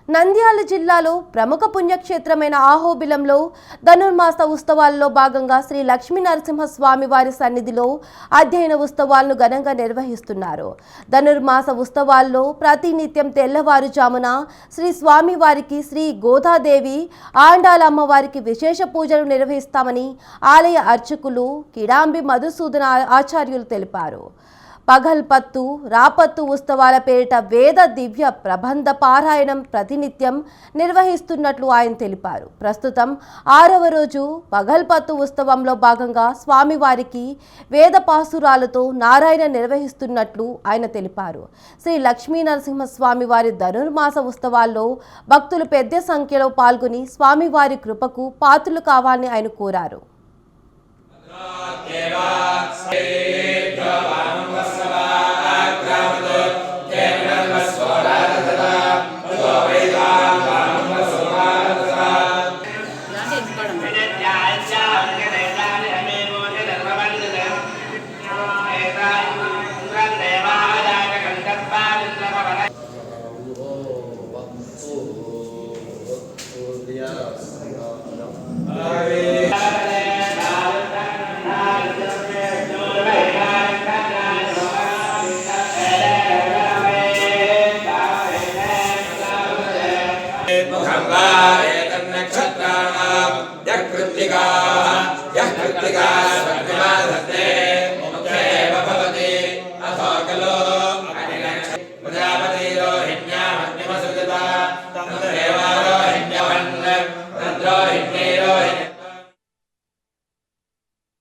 నంద్యాల జిల్లాలో ప్రముఖ పుణ్యక్షేత్రమైన ఆహోబిలంలో ధనుర్మాస ఉత్సవాల్లో భాగంగా శ్రీ లక్ష్మీ నరసింహస్వామి వారి సన్నిధిలో అధ్యయన ఉత్సవాలను ఘనంగా నిర్వహిస్తున్నారు. ధనుర్మాస ఉత్సవాల్లో ప్రతినిత్యం తెల్లవారుజామున శ్రీ స్వామివారికి శ్రీ గోదాదేవి ఆండాల అమ్మవారికి విశేష పూజలు నిర్వహిస్తామని ఆలయ అర్చకులు కిడాంబి మధుసూదన ఆచార్యులు తెలిపారు. పగల్పత్తు రాపత్తు ఉత్సవాల పేరిట వేద దివ్య ప్రబంధ పారాయణం ప్రతినిత్యం నిర్వహిస్తున్నట్లు ఆయన తెలిపారు. ప్రస్తుతం 6వ రోజు పగల్పత్తు ఉత్సవంలో భాగంగా స్వామివారికి వేద పాసురాలతో నారాయణ నిర్వహిస్తున్నట్లు ఆయన తెలిపారు. శ్రీ లక్ష్మీ నరసింహస్వామి వారి ధనుర్మాస ఉత్సవాల్లో భక్తులు పెద్ద సంఖ్యలో పాల్గొని స్వామివారి కృపకు పాత్రులు కావాలని ఆయన కోరారు.